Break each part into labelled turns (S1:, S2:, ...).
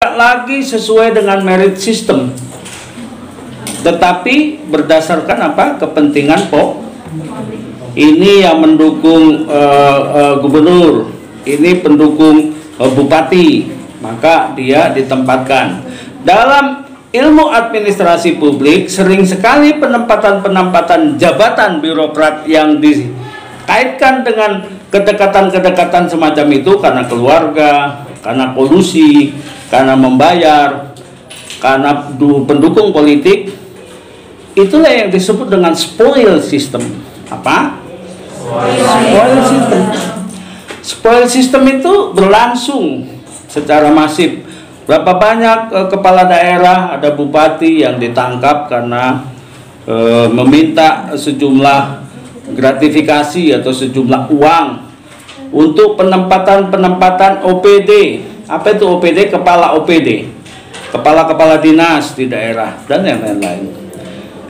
S1: lagi sesuai dengan merit system, tetapi berdasarkan apa? Kepentingan ini yang mendukung gubernur, ini pendukung bupati, maka dia ditempatkan. Dalam ilmu administrasi publik sering sekali penempatan jabatan birokrat yang dikaitkan dengan kedekatan semacam itu karena keluarga, karena kolusi, karena membayar, karena pendukung politik. Itulah yang disebut dengan spoil system. Apa? Spoil system. Spoil system itu berlangsung secara masif. Berapa banyak kepala daerah, ada bupati yang ditangkap karena meminta sejumlah gratifikasi atau sejumlah uang untuk penempatan OPD. Apa itu OPD? Kepala OPD, kepala dinas di daerah, dan yang lain-lain.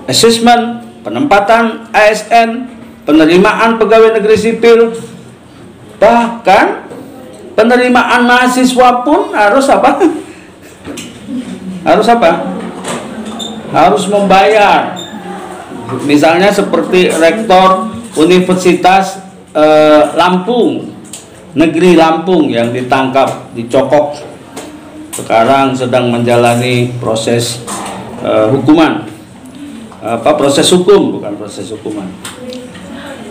S1: Assessment, penempatan ASN, penerimaan pegawai negeri sipil, bahkan penerimaan mahasiswa pun harus apa? Harus membayar. Misalnya seperti rektor Universitas Lampung, Negeri Lampung yang ditangkap, dicokok, sekarang sedang menjalani proses hukuman, proses hukum, bukan proses hukuman.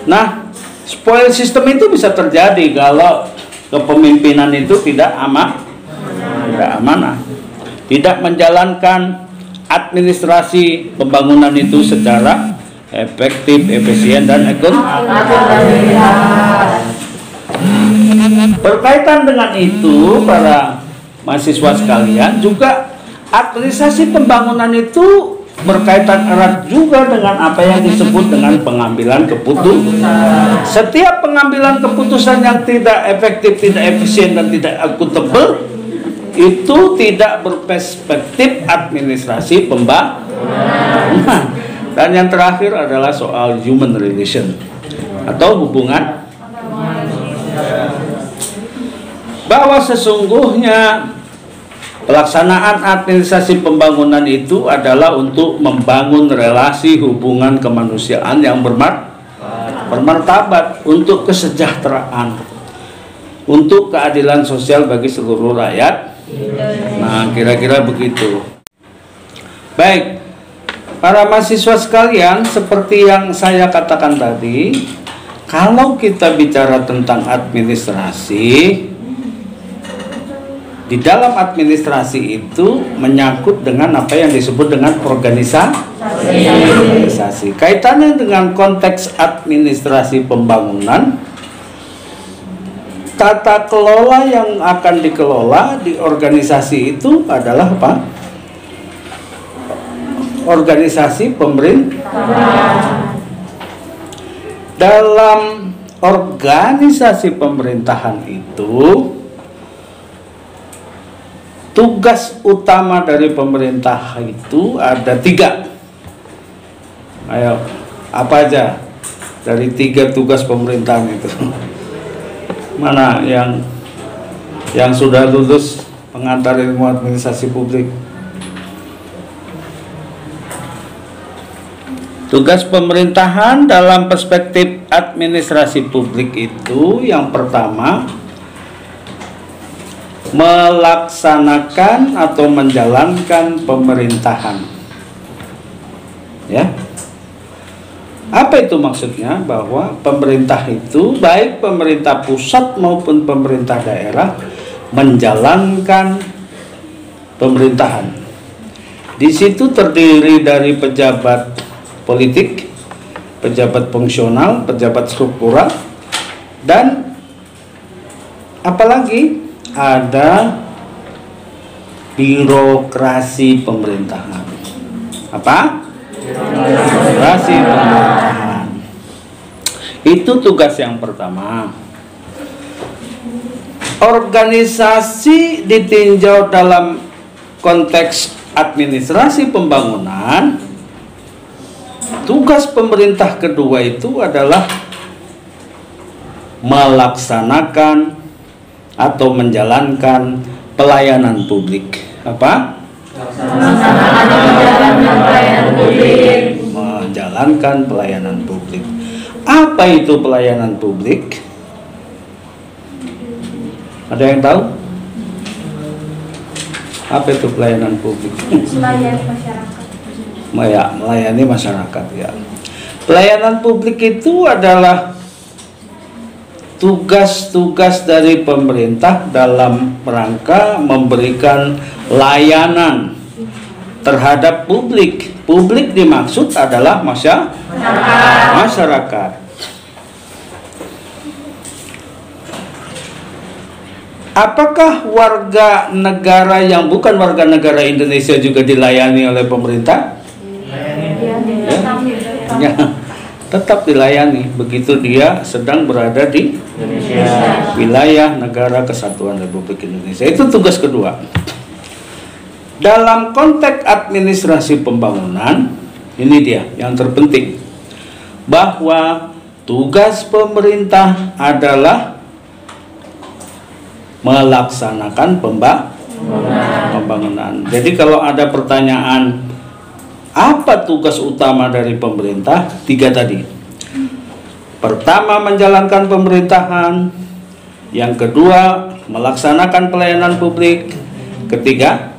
S1: Nah, spoil system itu bisa terjadi kalau kepemimpinan itu tidak amanah, tidak menjalankan administrasi pembangunan itu secara efektif, efisien, dan berkaitan dengan itu, para mahasiswa sekalian, juga administrasi pembangunan itu berkaitan erat juga dengan apa yang disebut dengan pengambilan keputusan. Setiap pengambilan keputusan yang tidak efektif, tidak efisien, dan tidak akuntabel itu tidak berperspektif administrasi pembangunan. Dan yang terakhir adalah soal human relation atau hubungan, bahwa sesungguhnya pelaksanaan administrasi pembangunan itu adalah untuk membangun relasi hubungan kemanusiaan yang bermartabat, untuk kesejahteraan, untuk keadilan sosial bagi seluruh rakyat. Nah, kira-kira begitu. Baik, para mahasiswa sekalian, seperti yang saya katakan tadi, kalau kita bicara tentang administrasi, di dalam administrasi itu menyangkut dengan apa yang disebut dengan organisasi. Kaitannya dengan konteks administrasi pembangunan, tata kelola yang akan dikelola di organisasi itu adalah apa? Organisasi pemerintah. Dalam organisasi pemerintahan itu, tugas utama dari pemerintah itu ada 3. Ayo, apa aja dari 3 tugas pemerintahan itu? Mana yang sudah lulus pengantar ilmu administrasi publik? Tugas pemerintahan dalam perspektif administrasi publik itu yang pertama, melaksanakan atau menjalankan pemerintahan. Ya. Apa itu maksudnya? Bahwa pemerintah itu, baik pemerintah pusat maupun pemerintah daerah, menjalankan pemerintahan. Di situ terdiri dari pejabat politik, pejabat fungsional, pejabat struktural, dan apalagi ada birokrasi pemerintahan. Apa? Birokrasi pemerintahan. Itu tugas yang pertama. Organisasi ditinjau dalam konteks administrasi pembangunan. Tugas pemerintah kedua itu adalah melaksanakan atau menjalankan pelayanan publik. Apa? Menjalankan pelayanan publik. Apa itu pelayanan publik? Ada yang tahu? Apa itu pelayanan publik?
S2: Melayani masyarakat.
S1: Melayani masyarakat, ya. Pelayanan publik itu adalah tugas-tugas dari pemerintah dalam rangka memberikan layanan terhadap publik. Publik dimaksud adalah masyarakat. Apakah warga negara yang bukan warga negara Indonesia juga dilayani oleh pemerintah? Ya, tetap dilayani begitu dia sedang berada di wilayah negara kesatuan Republik Indonesia. Itu tugas kedua. Dalam konteks administrasi pembangunan, ini dia yang terpenting, bahwa tugas pemerintah adalah melaksanakan pembangunan. Jadi kalau ada pertanyaan, apa tugas utama dari pemerintah? 3 tadi. Pertama, menjalankan pemerintahan. Yang kedua, melaksanakan pelayanan publik. Ketiga,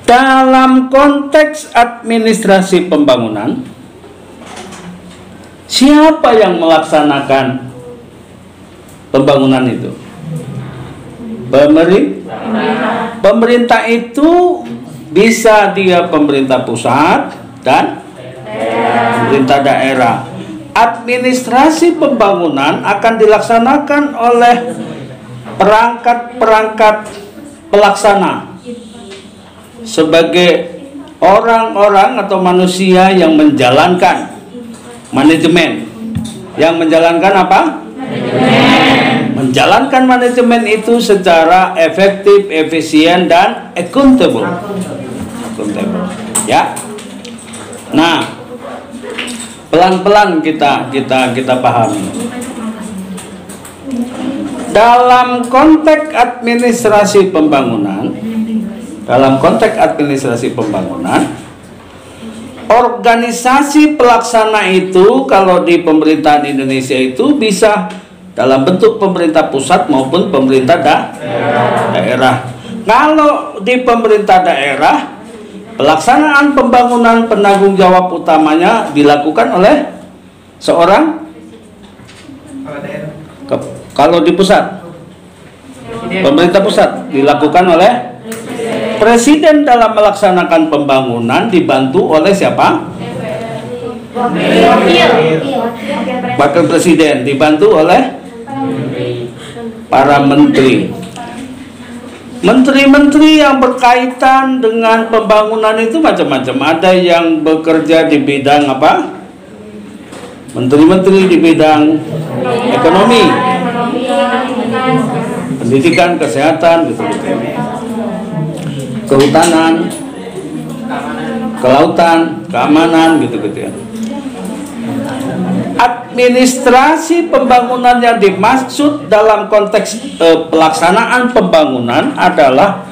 S1: dalam konteks administrasi pembangunan, siapa yang melaksanakan pembangunan itu? Pemerintah itu bisa dia pemerintah pusat dan pemerintah daerah. Administrasi pembangunan akan dilaksanakan oleh perangkat-perangkat pelaksana sebagai orang-orang atau manusia yang menjalankan manajemen. Yang menjalankan apa? Menjalankan manajemen itu secara efektif, efisien, dan accountable. Ya. Nah, pelan-pelan kita pahami. Dalam konteks administrasi pembangunan, organisasi pelaksana itu kalau di pemerintahan Indonesia itu bisa dalam bentuk pemerintah pusat maupun pemerintah daerah. Kalau di pemerintah daerah, pelaksanaan pembangunan penanggung jawab utamanya dilakukan oleh seorang. Kalau di pusat, pemerintah pusat dilakukan oleh presiden dalam melaksanakan pembangunan dibantu oleh siapa? Wakil presiden dibantu oleh para menteri. Menteri-menteri yang berkaitan dengan pembangunan itu macam-macam. Ada yang bekerja di bidang apa? Menteri-menteri di bidang ekonomi, pendidikan, kesehatan, gitu-gitu. Kehutanan, kelautan, keamanan, gitu-gitu ya. Administrasi pembangunan yang dimaksud dalam konteks pelaksanaan pembangunan adalah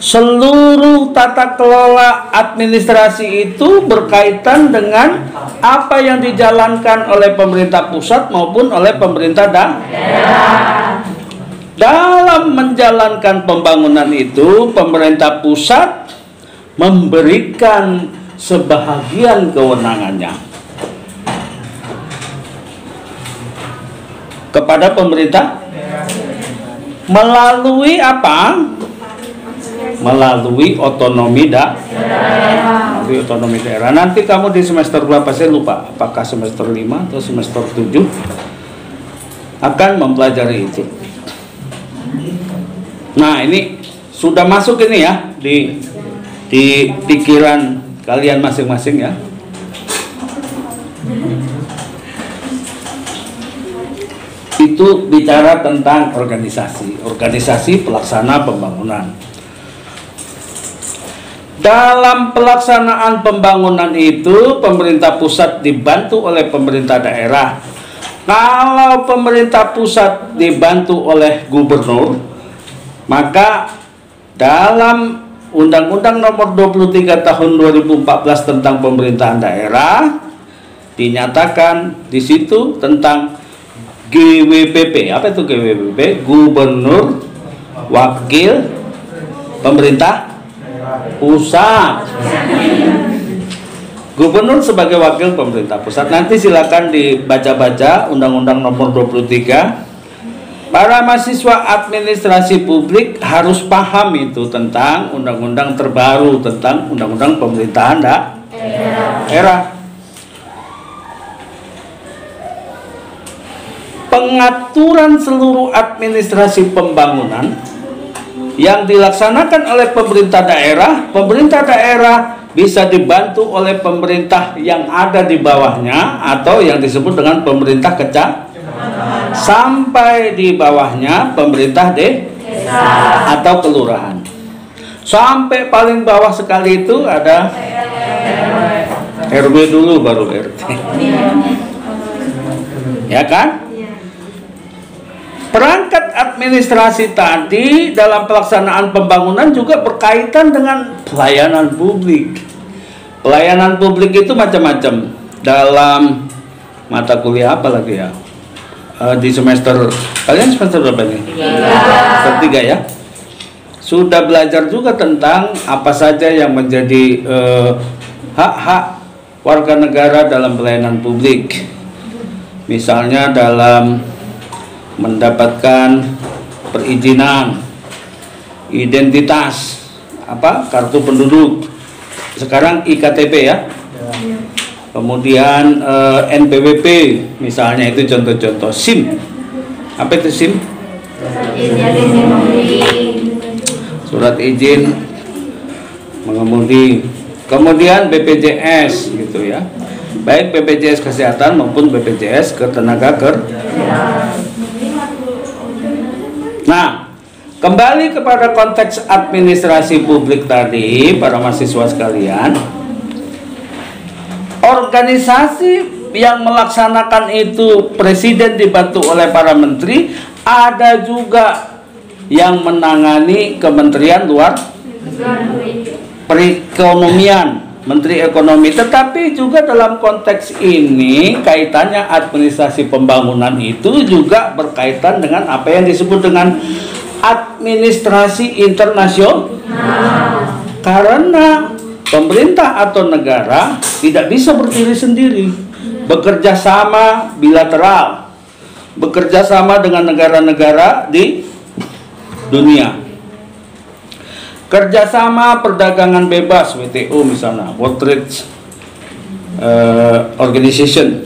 S1: seluruh tata kelola administrasi itu berkaitan dengan apa yang dijalankan oleh pemerintah pusat maupun oleh pemerintah daerah. Dalam menjalankan pembangunan itu, pemerintah pusat memberikan sebahagian kewenangannya kepada pemerintah melalui apa? Melalui otonomi daerah. Nanti kamu di semester berapa saya lupa, apakah semester 5 atau semester 7 akan mempelajari itu. Nah, ini sudah masuk ini ya di pikiran kalian masing-masing ya. Itu bicara tentang organisasi pelaksana pembangunan. Dalam pelaksanaan pembangunan itu, pemerintah pusat dibantu oleh pemerintah daerah. Kalau pemerintah pusat dibantu oleh gubernur, maka dalam Undang-Undang Nomor 23 Tahun 2014 tentang pemerintahan daerah dinyatakan di situ tentang GWPP. Apa itu GWPP? Gubernur Wakil Pemerintah Pusat. Gubernur sebagai wakil pemerintah pusat. Nanti silakan dibaca-baca Undang-Undang Nomor 23. Para mahasiswa administrasi publik harus paham itu tentang undang-undang terbaru tentang undang-undang pemerintahan daerah. Pengaturan seluruh administrasi pembangunan yang dilaksanakan oleh pemerintah daerah bisa dibantu oleh pemerintah yang ada di bawahnya atau yang disebut dengan pemerintah kecamatan, sampai di bawahnya pemerintah desa atau kelurahan. Sampai paling bawah sekali itu ada RW dulu baru RT. Ya kan? Perangkat administrasi tadi dalam pelaksanaan pembangunan juga berkaitan dengan pelayanan publik. Pelayanan publik itu macam-macam. Dalam mata kuliah apa lagi ya? Di semester, kalian semester berapa nih? Semester 3 ya? Sudah belajar juga tentang apa saja yang menjadi hak-hak warga negara dalam pelayanan publik. Misalnya dalam mendapatkan perizinan, identitas, kartu penduduk, sekarang iktp ya, kemudian NPWP misalnya, itu contoh-contoh. SIM, apa itu SIM? Surat izin mengemudi. Kemudian BPJS gitu ya, baik BPJS kesehatan maupun BPJS ketenaga kerjaan. Nah, kembali kepada konteks administrasi publik tadi, para mahasiswa sekalian, organisasi yang melaksanakan itu presiden dibantu oleh para menteri, ada juga yang menangani kementerian luar perekonomian, Menteri Ekonomi. Tetapi juga dalam konteks ini kaitannya administrasi pembangunan itu juga berkaitan dengan apa yang disebut dengan administrasi internasional. Karena pemerintah atau negara tidak bisa berdiri sendiri, bekerja sama bilateral, bekerja sama dengan negara-negara di dunia. Kerjasama perdagangan bebas WTO misalnya, World Trade Organization,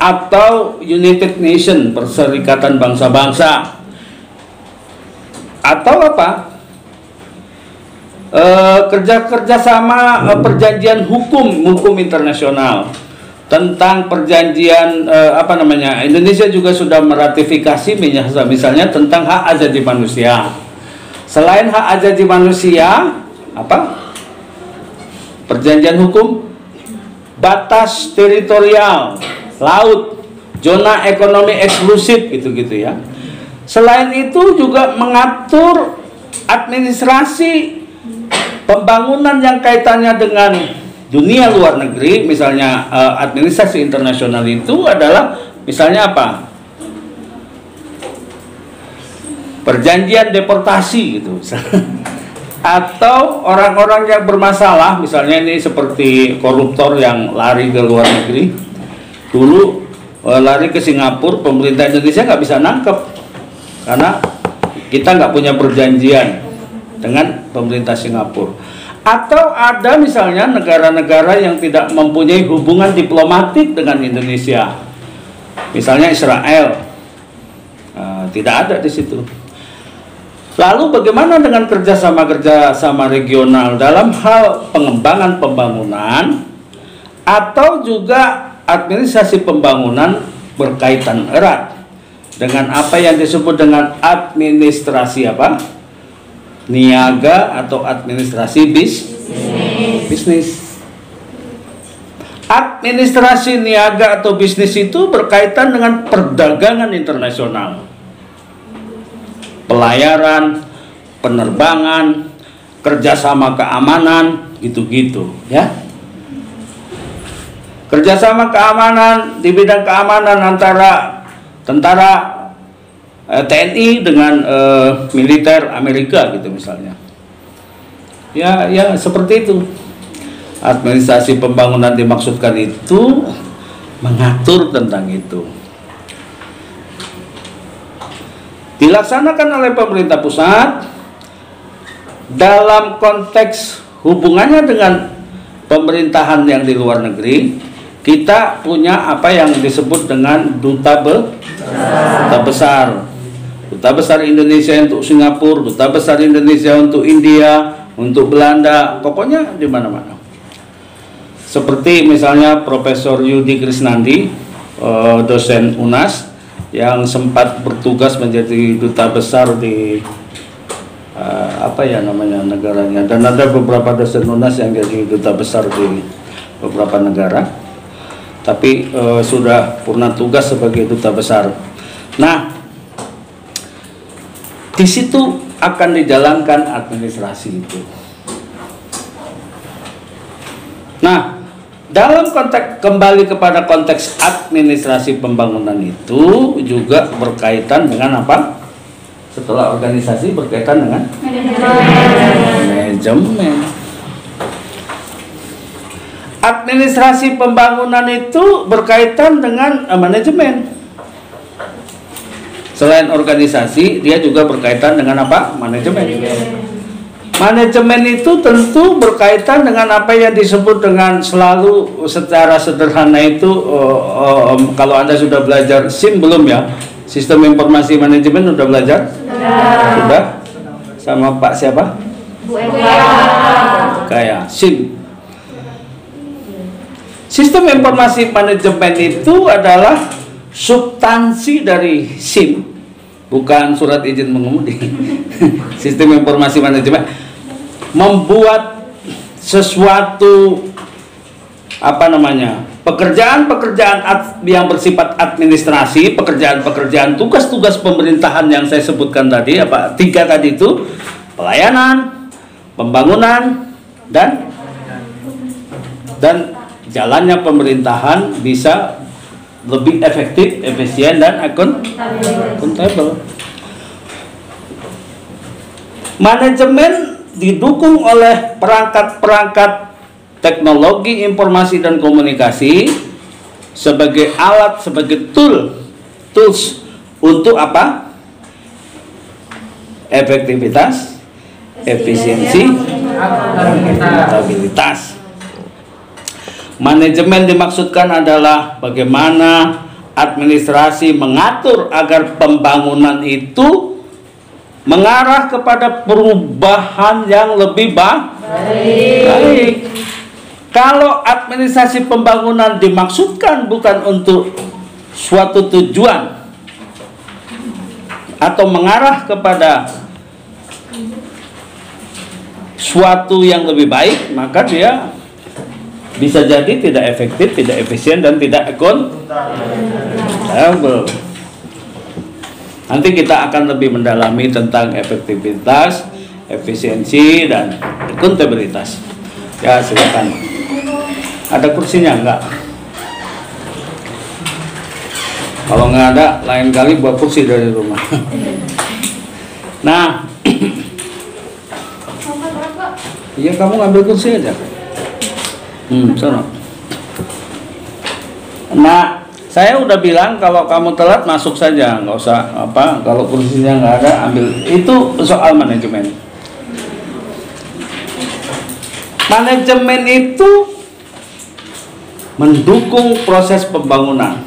S1: atau United Nation, Perserikatan Bangsa-Bangsa, atau apa? Kerjasama perjanjian hukum internasional tentang perjanjian Indonesia juga sudah meratifikasi misalnya tentang hak asasi manusia. Selain hak asasi manusia, perjanjian hukum batas teritorial laut, zona ekonomi eksklusif gitu-gitu ya. Selain itu juga mengatur administrasi pembangunan yang kaitannya dengan dunia luar negeri, misalnya administrasi internasional itu adalah misalnya apa? Perjanjian deportasi gitu. Atau orang-orang yang bermasalah, misalnya ini seperti koruptor yang lari ke luar negeri. Dulu lari ke Singapura, pemerintah Indonesia nggak bisa nangkep karena kita nggak punya perjanjian dengan pemerintah Singapura. Atau ada misalnya negara-negara yang tidak mempunyai hubungan diplomatik dengan Indonesia, misalnya Israel, tidak ada di situ. Lalu bagaimana dengan kerjasama regional dalam hal pengembangan pembangunan atau juga administrasi pembangunan berkaitan erat dengan apa yang disebut dengan administrasi niaga atau administrasi bisnis. Administrasi niaga atau bisnis itu berkaitan dengan perdagangan internasional, pelayaran, penerbangan, kerjasama keamanan, gitu-gitu, ya. Kerjasama keamanan di bidang keamanan antara tentara TNI dengan militer Amerika, gitu misalnya. Ya seperti itu. Administrasi pembangunan dimaksudkan itu mengatur tentang itu. Dilaksanakan oleh pemerintah pusat dalam konteks hubungannya dengan pemerintahan yang di luar negeri. Kita punya apa yang disebut dengan duta besar. Duta besar Indonesia untuk Singapura, duta besar Indonesia untuk India, untuk Belanda, pokoknya di mana-mana. Seperti misalnya Profesor Yudi Krisnandi, dosen UNAS yang sempat bertugas menjadi duta besar di negaranya, dan ada beberapa dosen UNAS yang jadi duta besar di beberapa negara, tapi sudah purna tugas sebagai duta besar. Nah, di situ akan dijalankan administrasi itu. Nah, dalam konteks, kembali kepada konteks administrasi pembangunan itu juga berkaitan dengan apa? Setelah organisasi berkaitan dengan manajemen. Administrasi pembangunan itu berkaitan dengan manajemen. Selain organisasi, dia juga berkaitan dengan apa? Manajemen. Manajemen itu tentu berkaitan dengan apa yang disebut dengan selalu secara sederhana itu, kalau Anda sudah belajar SIM belum ya? Sistem Informasi Manajemen sudah belajar? Sudah? Sama Pak siapa?
S2: Bu Eka.
S1: Kayak SIM. Sistem Informasi Manajemen itu adalah substansi dari SIM, bukan surat izin mengemudi. Sistem Informasi Manajemen membuat sesuatu pekerjaan-pekerjaan yang bersifat administrasi, pekerjaan-pekerjaan tugas-tugas pemerintahan yang saya sebutkan tadi, tiga tadi itu: pelayanan, pembangunan, dan jalannya pemerintahan bisa lebih efektif, efisien, dan akuntabel. Manajemen didukung oleh perangkat-perangkat teknologi informasi dan komunikasi sebagai alat, sebagai tools untuk apa? Efektivitas, efisiensi, dan akuntabilitas. Manajemen dimaksudkan adalah bagaimana administrasi mengatur agar pembangunan itu mengarah kepada perubahan yang lebih baik. Kalau administrasi pembangunan dimaksudkan bukan untuk suatu tujuan atau mengarah kepada suatu yang lebih baik, maka dia bisa jadi tidak efektif, tidak efisien, dan tidak akuntabel. Nanti kita akan lebih mendalami tentang efektivitas, efisiensi, dan akuntabilitas. Ya, silakan. Ada kursinya enggak? Kalau nggak ada, lain kali buat kursi dari rumah. Nah, iya, kamu ngambil kursi aja. Sana. Nah, saya udah bilang kalau kamu telat masuk saja, nggak usah kalau kursinya nggak ada ambil. Itu soal manajemen. Manajemen itu mendukung proses pembangunan.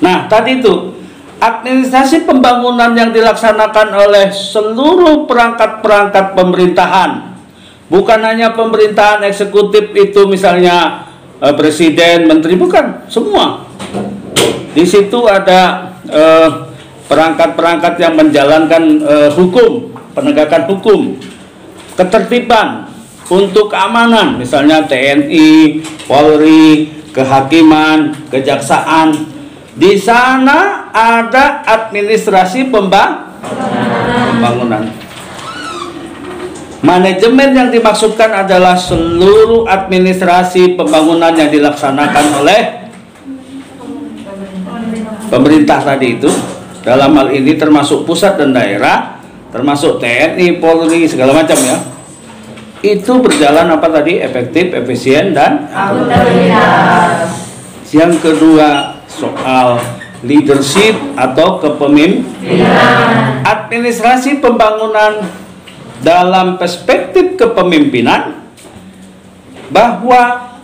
S1: Nah, tadi itu administrasi pembangunan yang dilaksanakan oleh seluruh perangkat-perangkat pemerintahan, bukan hanya pemerintahan eksekutif itu, misalnya presiden, menteri, bukan semua. Di situ ada perangkat-perangkat yang menjalankan hukum, penegakan hukum, ketertiban, untuk keamanan, misalnya TNI, Polri, kehakiman, kejaksaan. Di sana ada administrasi pembangunan. Manajemen yang dimaksudkan adalah seluruh administrasi pembangunan yang dilaksanakan oleh pemerintah tadi itu. Dalam hal ini termasuk pusat dan daerah, termasuk TNI, Polri, segala macam ya. Itu berjalan apa tadi? Efektif, efisien, dan akuntabilitas. Yang kedua soal leadership atau kepemimpinan. Administrasi pembangunan dalam perspektif kepemimpinan bahwa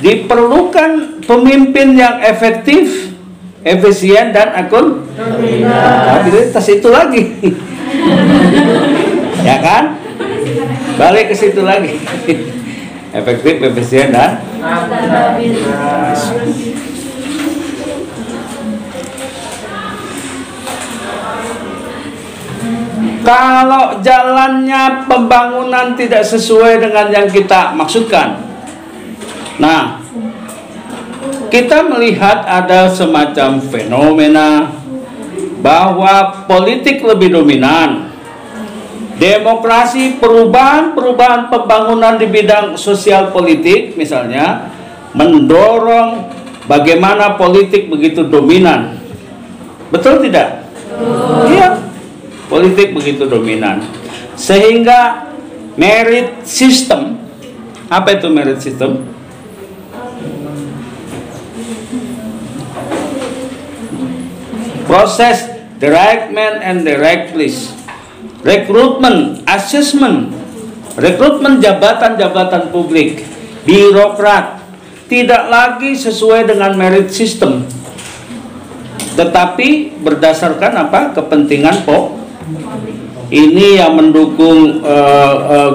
S1: diperlukan pemimpin yang efektif, efisien, dan akuntabilitas. Itu lagi. Ya kan? Balik ke situ lagi. Efektif, efisien, dan akuntabilitas. Kalau jalannya pembangunan tidak sesuai dengan yang kita maksudkan, nah, kita melihat ada semacam fenomena bahwa politik lebih dominan, demokrasi, perubahan pembangunan di bidang sosial politik misalnya mendorong bagaimana politik begitu dominan. Betul tidak? Iya. Politik begitu dominan sehingga merit system. Apa itu merit system? Proses the right man and the right place, rekrutmen, assessment, rekrutmen jabatan-jabatan publik, birokrat tidak lagi sesuai dengan merit system, tetapi berdasarkan apa? Kepentingan ini yang mendukung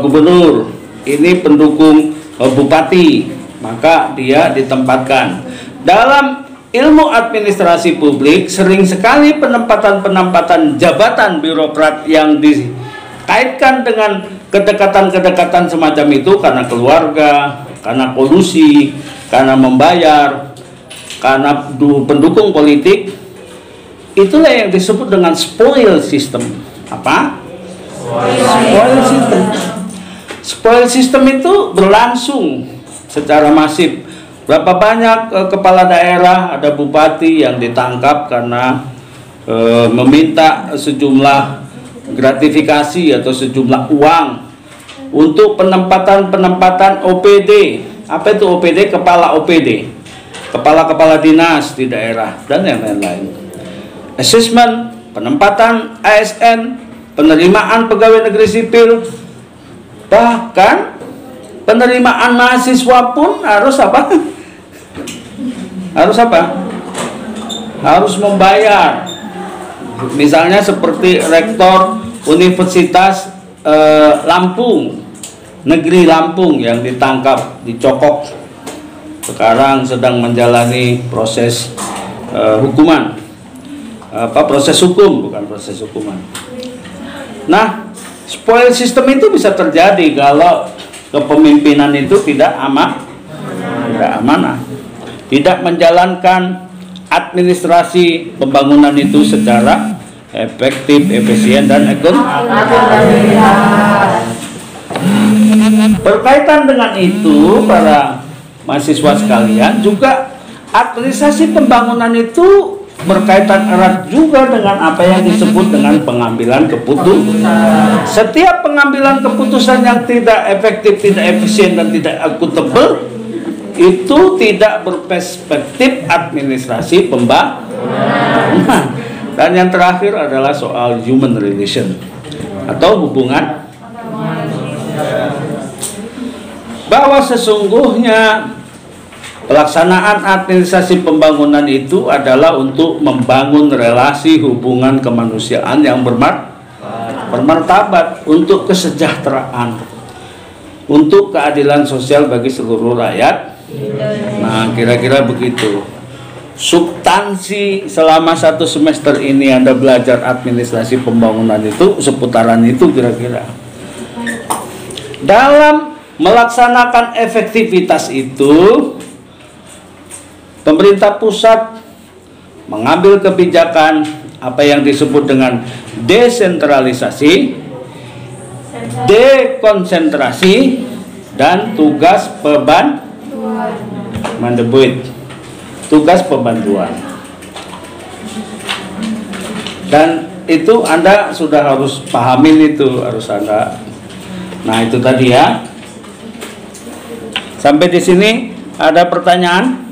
S1: gubernur, ini pendukung bupati, maka dia ditempatkan. Dalam ilmu administrasi publik sering sekali penempatan jabatan birokrat yang dikaitkan dengan kedekatan semacam itu karena keluarga, karena kolusi, karena membayar, karena pendukung politik. Itulah yang disebut dengan spoil system. Apa? Spoil system. Spoil system itu berlangsung secara masif. Berapa banyak kepala daerah, ada bupati yang ditangkap karena meminta sejumlah gratifikasi atau sejumlah uang untuk penempatan OPD. Apa itu OPD? Kepala OPD, kepala dinas di daerah, dan yang lain-lain. Assessment, penempatan ASN, penerimaan pegawai negeri sipil, bahkan penerimaan mahasiswa pun harus apa? Harus membayar. Misalnya seperti rektor Universitas Lampung, Negeri Lampung yang ditangkap, dicokok, sekarang sedang menjalani proses hukuman. Proses hukum, bukan proses hukuman. Nah, spoil system itu bisa terjadi kalau kepemimpinan itu tidak amanah, tidak menjalankan administrasi pembangunan itu secara efektif, efisien, dan akuntabilitas. Berkaitan dengan itu, para mahasiswa sekalian, juga administrasi pembangunan itu berkaitan erat juga dengan apa yang disebut dengan pengambilan keputusan. Setiap pengambilan keputusan yang tidak efektif, tidak efisien, dan tidak akuntabel itu tidak berperspektif administrasi pembangunan. Dan yang terakhir adalah soal human relation atau hubungan, bahwa sesungguhnya pelaksanaan administrasi pembangunan itu adalah untuk membangun relasi hubungan kemanusiaan yang bermartabat, untuk kesejahteraan, untuk keadilan sosial bagi seluruh rakyat. Nah, kira-kira begitu. Substansi selama 1 semester ini Anda belajar administrasi pembangunan itu seputaran itu kira-kira. Dalam Melaksanakan efektivitas itu, pemerintah pusat mengambil kebijakan apa yang disebut dengan desentralisasi, dekonsentrasi, dan tugas pembantuan. Dan itu Anda sudah harus pahamin itu, harus Anda. Nah, itu tadi ya. Sampai di sini ada pertanyaan?